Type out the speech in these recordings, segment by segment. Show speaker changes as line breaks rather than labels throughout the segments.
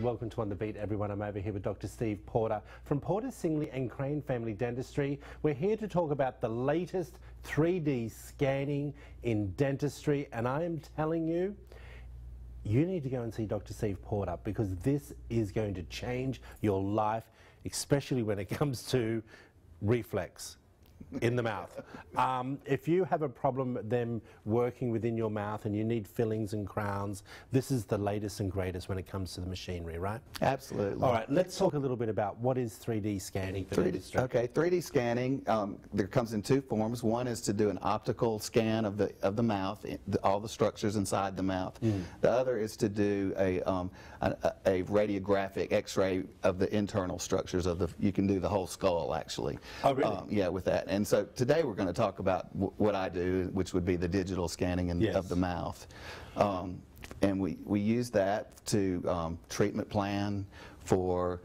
Welcome to On The Beat, everyone. I'm over here with Dr. Steve Porter from Porter, Singley and Crane Family Dentistry. We're here to talk about the latest 3D scanning in dentistry, and I am telling you, you need to go and see Dr. Steve Porter because this is going to change your life, especially when it comes to reflex in the mouth. If you have a problem with them working within your mouth and you need fillings and crowns, this is the latest and greatest when it comes to the machinery, right?
Absolutely.
All right, let's talk a little bit about what is 3D scanning for dentistry.
Okay, 3D scanning, there comes in two forms. One is to do an optical scan of the mouth, all the structures inside the mouth. The other is to do a radiographic X-ray of the internal structures of the. You can do the whole skull actually.
Oh, really?
Yeah, with that. And so today we're going to talk about what I do, which would be the digital scanning of the mouth. And we use that to treatment plan for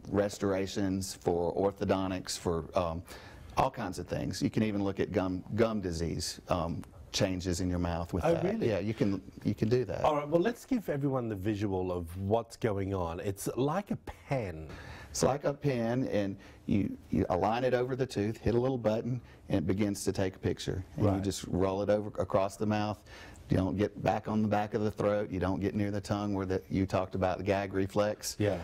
restorations, for orthodontics, for all kinds of things. You can even look at gum disease changes in your mouth with that.
Really?
Yeah, you can do that.
All right, well, let's give everyone the visual of what's going on. It's like a pen.
It's like a pen, and you align it over the tooth, hit a little button, and it begins to take a picture. And you just roll it over across the mouth. You don't get back on the back of the throat. You don't get near the tongue where you talked about the gag reflex.
Yeah.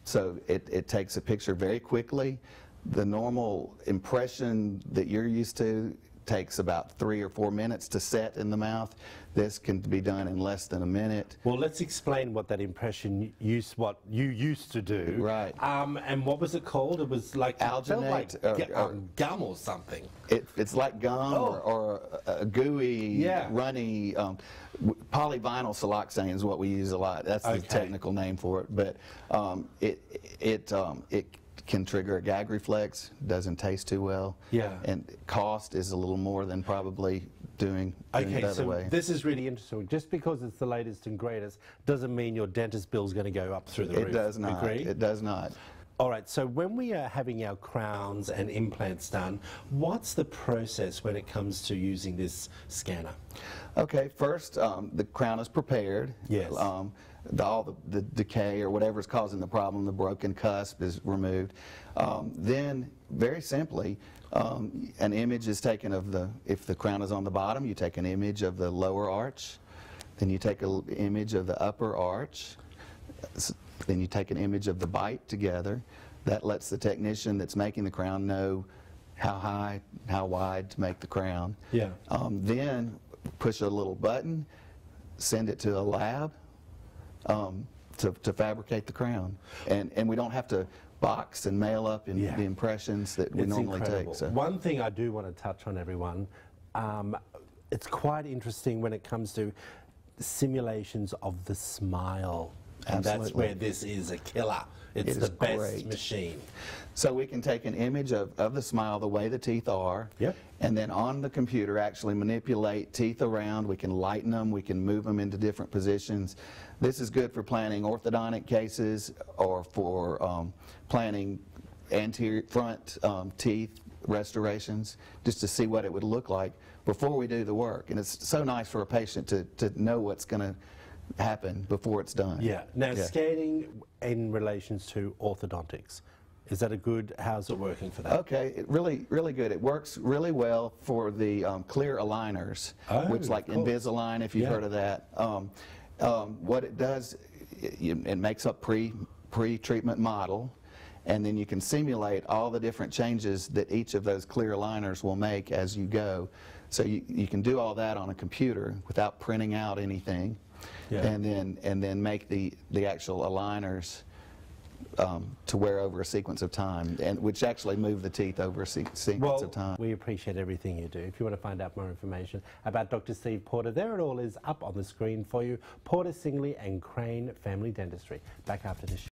So it takes a picture very quickly. The normal impression that you're used to takes about 3 or 4 minutes to set in the mouth. This can be done in less than a minute.
Well, let's explain what that impression what you used to do.
Right.
And what was it called? It was like
alginate,
gum or something.
It's like gum or a gooey, runny. Polyvinyl siloxane is what we use a lot. That's the technical name for it. But it can trigger a gag reflex, doesn't taste too well. Yeah. And cost is a little more than probably doing it the other way.
This is really interesting. Just because it's the latest and greatest doesn't mean your dentist bill is going to go up through the roof.
It does not.
Agree?
It does not.
All right, so when we are having our crowns and implants done, what's the process when it comes to using this scanner?
Okay, first the crown is prepared. Yes. All the decay or whatever's causing the problem, the broken cusp is removed. Then, very simply, an image is taken of if the crown is on the bottom, you take an image of the lower arch. Then you take an image of the upper arch. Then you take an image of the bite together. That lets the technician that's making the crown know how high, how wide to make the crown. Yeah. Then push a little button, send it to a lab to fabricate the crown. And we don't have to box and mail up the impressions that we normally take. So.
One thing I do want to touch on, everyone, it's quite interesting when it comes to simulations of the smile. And that's where this is a killer. It's the best machine.
So we can take an image of the smile, the way the teeth are, and then on the computer actually manipulate teeth around. We can lighten them, we can move them into different positions. This is good for planning orthodontic cases or for planning anterior front teeth restorations, just to see what it would look like before we do the work. And it's so nice for a patient to know what's going to happen before it's done.
Yeah. Now, scanning in relations to orthodontics, is that how's it working for that?
Okay, really good. It works really well for the clear aligners, which like Invisalign, if you've heard of that. What it does, it makes up pre-treatment model, and then you can simulate all the different changes that each of those clear aligners will make as you go. So you can do all that on a computer without printing out anything. Yeah. And then make the actual aligners to wear over a sequence of time, and which actually move the teeth over a sequence of time.
We appreciate everything you do. If you want to find out more information about Dr. Steve Porter, there it all is up on the screen for you. Porter, Singley and Crane Family Dentistry. Back after this show.